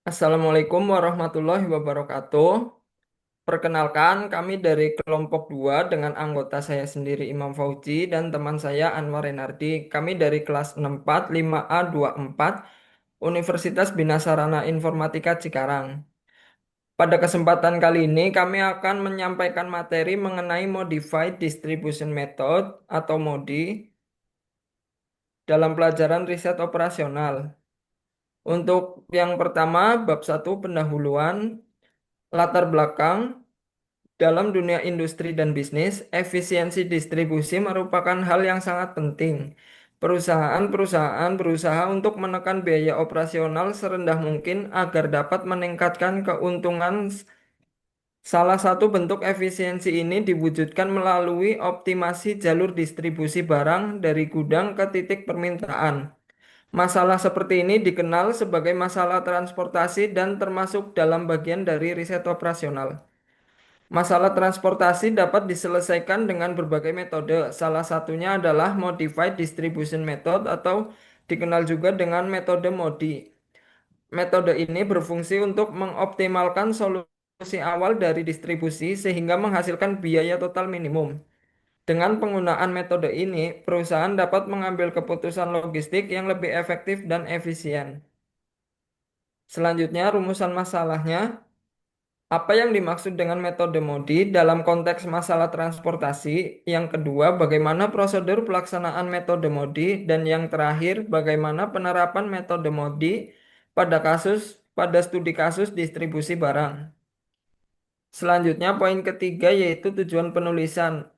Assalamualaikum warahmatullahi wabarakatuh. Perkenalkan, kami dari kelompok 2 dengan anggota saya sendiri Imam Fauzi dan teman saya Anwar Renardi. Kami dari kelas 64 5A24 Universitas Bina Sarana Informatika Cikarang. Pada kesempatan kali ini kami akan menyampaikan materi mengenai Modified Distribution Method atau MODI dalam pelajaran riset operasional. Untuk yang pertama, bab 1 pendahuluan, latar belakang. Dalam dunia industri dan bisnis, efisiensi distribusi merupakan hal yang sangat penting. Perusahaan-perusahaan berusaha untuk menekan biaya operasional serendah mungkin agar dapat meningkatkan keuntungan. Salah satu bentuk efisiensi ini diwujudkan melalui optimasi jalur distribusi barang dari gudang ke titik permintaan. Masalah seperti ini dikenal sebagai masalah transportasi dan termasuk dalam bagian dari riset operasional. Masalah transportasi dapat diselesaikan dengan berbagai metode. Salah satunya adalah Modified Distribution Method atau dikenal juga dengan metode MODI. Metode ini berfungsi untuk mengoptimalkan solusi awal dari distribusi sehingga menghasilkan biaya total minimum. Dengan penggunaan metode ini, perusahaan dapat mengambil keputusan logistik yang lebih efektif dan efisien. Selanjutnya, rumusan masalahnya. Apa yang dimaksud dengan metode MODI dalam konteks masalah transportasi? Yang kedua, bagaimana prosedur pelaksanaan metode MODI? Dan yang terakhir, bagaimana penerapan metode MODI pada studi kasus distribusi barang? Selanjutnya, poin ketiga yaitu tujuan penulisan.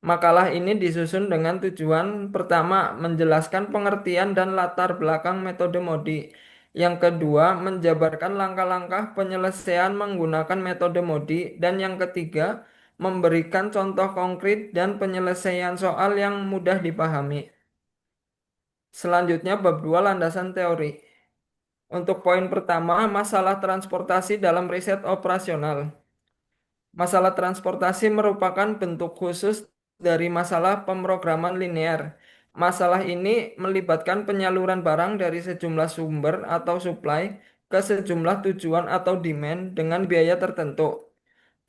Makalah ini disusun dengan tujuan pertama, menjelaskan pengertian dan latar belakang metode MODI. Yang kedua, menjabarkan langkah-langkah penyelesaian menggunakan metode MODI. Dan yang ketiga, memberikan contoh konkret dan penyelesaian soal yang mudah dipahami. Selanjutnya, bab 2 landasan teori. Untuk poin pertama, masalah transportasi dalam riset operasional. Masalah transportasi merupakan bentuk khusus dari masalah pemrograman linear. Masalah ini melibatkan penyaluran barang dari sejumlah sumber atau supply ke sejumlah tujuan atau demand dengan biaya tertentu.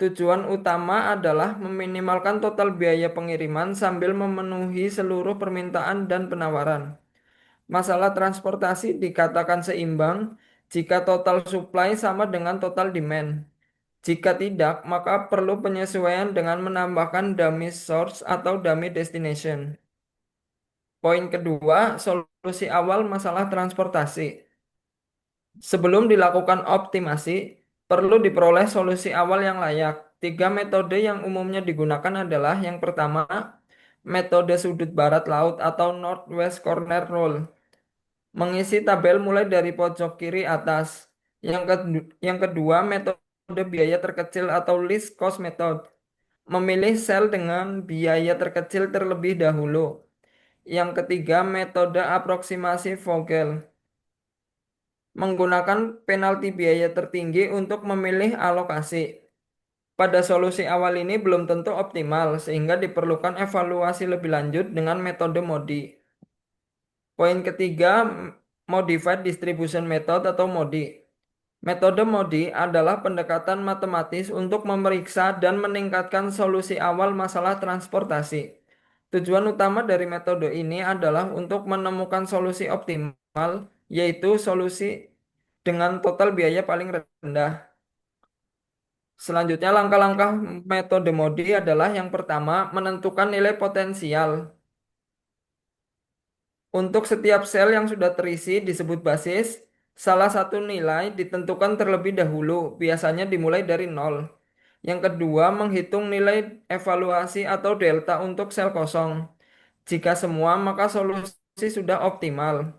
Tujuan utama adalah meminimalkan total biaya pengiriman sambil memenuhi seluruh permintaan dan penawaran. Masalah transportasi dikatakan seimbang jika total supply sama dengan total demand. Jika tidak, maka perlu penyesuaian dengan menambahkan dummy source atau dummy destination. Poin kedua, solusi awal masalah transportasi. Sebelum dilakukan optimasi, perlu diperoleh solusi awal yang layak. Tiga metode yang umumnya digunakan adalah yang pertama, metode sudut barat laut atau Northwest Corner Rule. Mengisi tabel mulai dari pojok kiri atas. Yang kedua, metode biaya terkecil atau least cost method. Memilih sel dengan biaya terkecil terlebih dahulu. Yang ketiga, metode aproksimasi Vogel. Menggunakan penalti biaya tertinggi untuk memilih alokasi. Pada solusi awal ini belum tentu optimal, sehingga diperlukan evaluasi lebih lanjut dengan metode MODI. Poin ketiga, Modified Distribution Method atau MODI. Metode MODI adalah pendekatan matematis untuk memeriksa dan meningkatkan solusi awal masalah transportasi. Tujuan utama dari metode ini adalah untuk menemukan solusi optimal, yaitu solusi dengan total biaya paling rendah. Selanjutnya, langkah-langkah metode MODI adalah yang pertama, menentukan nilai potensial. Untuk setiap sel yang sudah terisi disebut basis, salah satu nilai ditentukan terlebih dahulu, biasanya dimulai dari nol. Yang kedua, menghitung nilai evaluasi atau delta untuk sel kosong. Jika semua, maka solusi sudah optimal.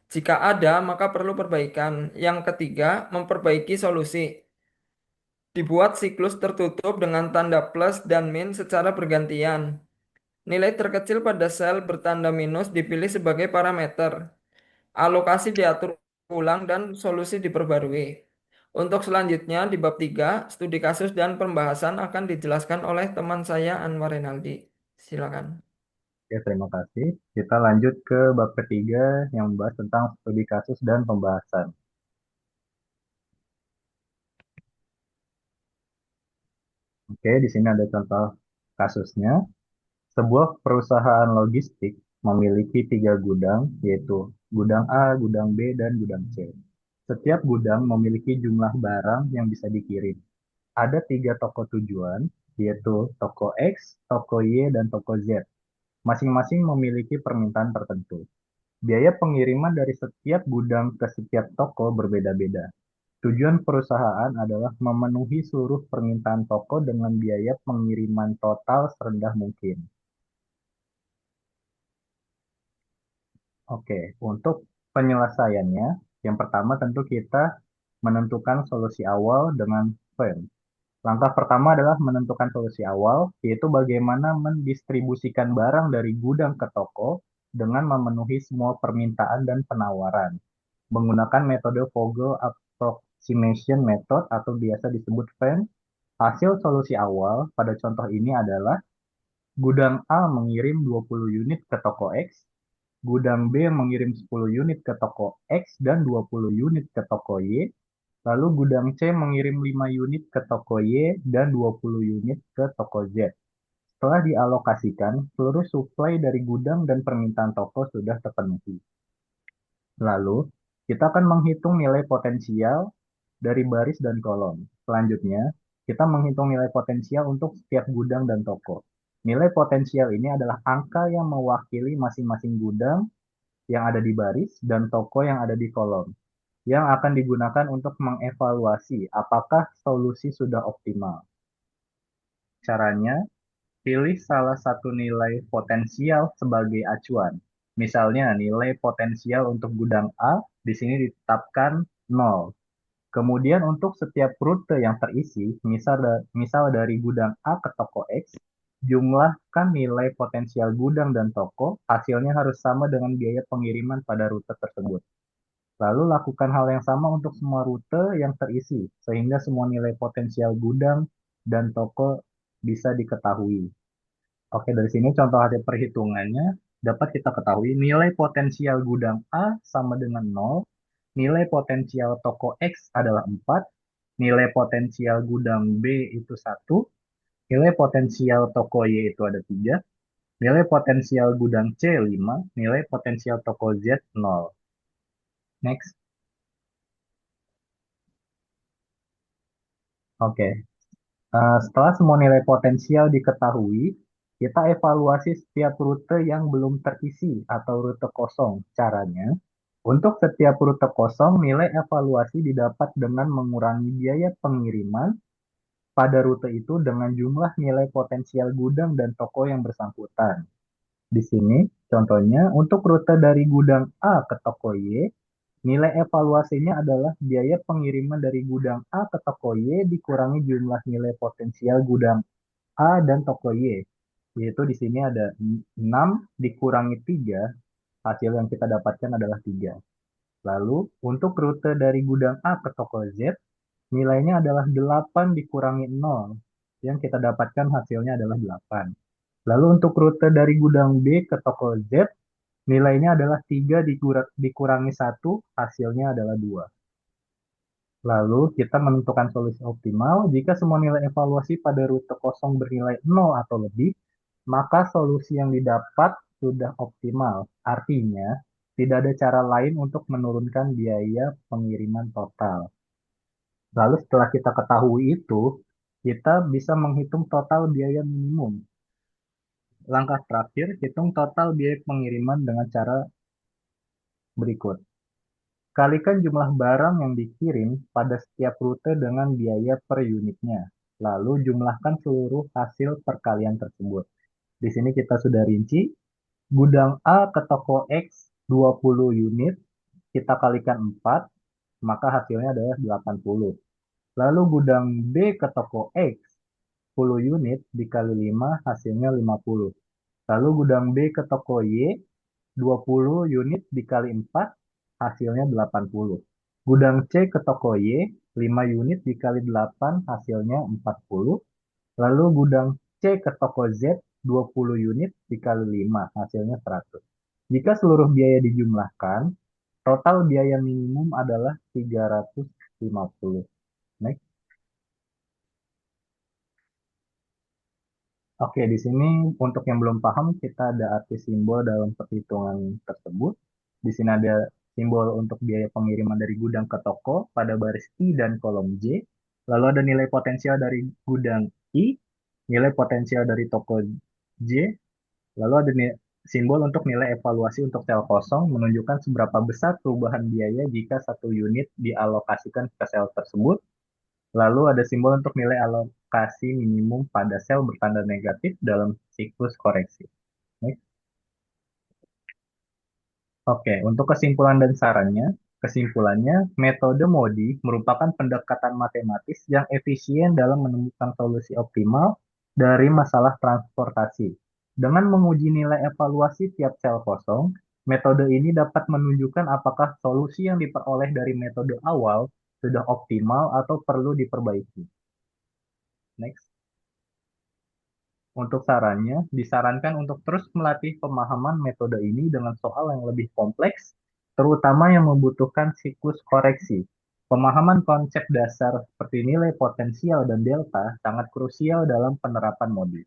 Jika ada, maka perlu perbaikan. Yang ketiga, memperbaiki solusi. Dibuat siklus tertutup dengan tanda plus dan min secara bergantian. Nilai terkecil pada sel bertanda minus dipilih sebagai parameter. Alokasi diatur ulang dan solusi diperbarui. Untuk selanjutnya di bab 3, studi kasus dan pembahasan akan dijelaskan oleh teman saya Anwar Renaldi. Silakan. Oke, terima kasih. Kita lanjut ke bab ketiga yang membahas tentang studi kasus dan pembahasan. Oke, di sini ada contoh kasusnya. Sebuah perusahaan logistik memiliki tiga gudang, yaitu gudang A, gudang B, dan gudang C. Setiap gudang memiliki jumlah barang yang bisa dikirim. Ada tiga toko tujuan, yaitu toko X, toko Y, dan toko Z. Masing-masing memiliki permintaan tertentu. Biaya pengiriman dari setiap gudang ke setiap toko berbeda-beda. Tujuan perusahaan adalah memenuhi seluruh permintaan toko dengan biaya pengiriman total serendah mungkin. Oke, untuk penyelesaiannya, yang pertama tentu kita menentukan solusi awal dengan firm. Langkah pertama adalah menentukan solusi awal, yaitu bagaimana mendistribusikan barang dari gudang ke toko dengan memenuhi semua permintaan dan penawaran. Menggunakan metode Vogel Approximation Method atau biasa disebut FAM, hasil solusi awal pada contoh ini adalah gudang A mengirim 20 unit ke toko X, gudang B mengirim 10 unit ke toko X dan 20 unit ke toko Y, lalu gudang C mengirim 5 unit ke toko Y dan 20 unit ke toko Z. Setelah dialokasikan, seluruh suplai dari gudang dan permintaan toko sudah terpenuhi. Lalu, kita akan menghitung nilai potensial dari baris dan kolom. Selanjutnya, kita menghitung nilai potensial untuk setiap gudang dan toko. Nilai potensial ini adalah angka yang mewakili masing-masing gudang yang ada di baris dan toko yang ada di kolom, yang akan digunakan untuk mengevaluasi apakah solusi sudah optimal. Caranya, pilih salah satu nilai potensial sebagai acuan. Misalnya, nilai potensial untuk gudang A di sini ditetapkan 0. Kemudian untuk setiap rute yang terisi, misal dari gudang A ke toko X, jumlahkan nilai potensial gudang dan toko, hasilnya harus sama dengan biaya pengiriman pada rute tersebut. Lalu lakukan hal yang sama untuk semua rute yang terisi, sehingga semua nilai potensial gudang dan toko bisa diketahui. Oke, dari sini contoh hasil perhitungannya dapat kita ketahui nilai potensial gudang A sama dengan 0, nilai potensial toko X adalah 4, nilai potensial gudang B itu 1, nilai potensial toko Y itu ada 3, nilai potensial gudang C 5, nilai potensial toko Z 0. Next. Oke, setelah semua nilai potensial diketahui, kita evaluasi setiap rute yang belum terisi atau rute kosong. Caranya, untuk setiap rute kosong, nilai evaluasi didapat dengan mengurangi biaya pengiriman pada rute itu dengan jumlah nilai potensial gudang dan toko yang bersangkutan. Di sini, contohnya, untuk rute dari gudang A ke toko Y, nilai evaluasinya adalah biaya pengiriman dari gudang A ke toko Y dikurangi jumlah nilai potensial gudang A dan toko Y. Yaitu di sini ada 6 dikurangi 3, hasil yang kita dapatkan adalah 3. Lalu, untuk rute dari gudang A ke toko Z, nilainya adalah 8 dikurangi 0. Yang kita dapatkan hasilnya adalah 8. Lalu untuk rute dari gudang B ke toko Z, nilainya adalah 3 dikurangi 1, hasilnya adalah 2. Lalu kita menentukan solusi optimal. Jika semua nilai evaluasi pada rute kosong bernilai 0 atau lebih, maka solusi yang didapat sudah optimal. Artinya, tidak ada cara lain untuk menurunkan biaya pengiriman total. Lalu setelah kita ketahui itu, kita bisa menghitung total biaya minimum. Langkah terakhir, hitung total biaya pengiriman dengan cara berikut. Kalikan jumlah barang yang dikirim pada setiap rute dengan biaya per unitnya. Lalu jumlahkan seluruh hasil perkalian tersebut. Di sini kita sudah rinci. Gudang A ke toko X 20 unit, kita kalikan 4, maka hasilnya adalah 80. Lalu gudang B ke toko X 10 unit dikali 5 hasilnya 50. Lalu gudang B ke toko Y 20 unit dikali 4 hasilnya 80. Gudang C ke toko Y 5 unit dikali 8 hasilnya 40. Lalu gudang C ke toko Z 20 unit dikali 5 hasilnya 100. Jika seluruh biaya dijumlahkan, total biaya minimum adalah 350. Next. Oke, di sini untuk yang belum paham, kita ada arti simbol dalam perhitungan tersebut. Di sini ada simbol untuk biaya pengiriman dari gudang ke toko pada baris I dan kolom J. Lalu ada nilai potensial dari gudang I, nilai potensial dari toko J, lalu ada simbol untuk nilai evaluasi untuk sel kosong menunjukkan seberapa besar perubahan biaya jika satu unit dialokasikan ke sel tersebut. Lalu ada simbol untuk nilai alokasi minimum pada sel bertanda negatif dalam siklus koreksi. Next. Oke, untuk kesimpulan dan sarannya, kesimpulannya, metode MODI merupakan pendekatan matematis yang efisien dalam menemukan solusi optimal dari masalah transportasi. Dengan menguji nilai evaluasi tiap sel kosong, metode ini dapat menunjukkan apakah solusi yang diperoleh dari metode awal sudah optimal atau perlu diperbaiki. Next. Untuk sarannya, disarankan untuk terus melatih pemahaman metode ini dengan soal yang lebih kompleks, terutama yang membutuhkan siklus koreksi. Pemahaman konsep dasar seperti nilai potensial dan delta sangat krusial dalam penerapan modul.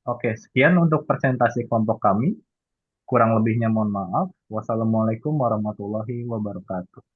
Oke, sekian untuk presentasi kelompok kami. Kurang lebihnya mohon maaf. Wassalamualaikum warahmatullahi wabarakatuh.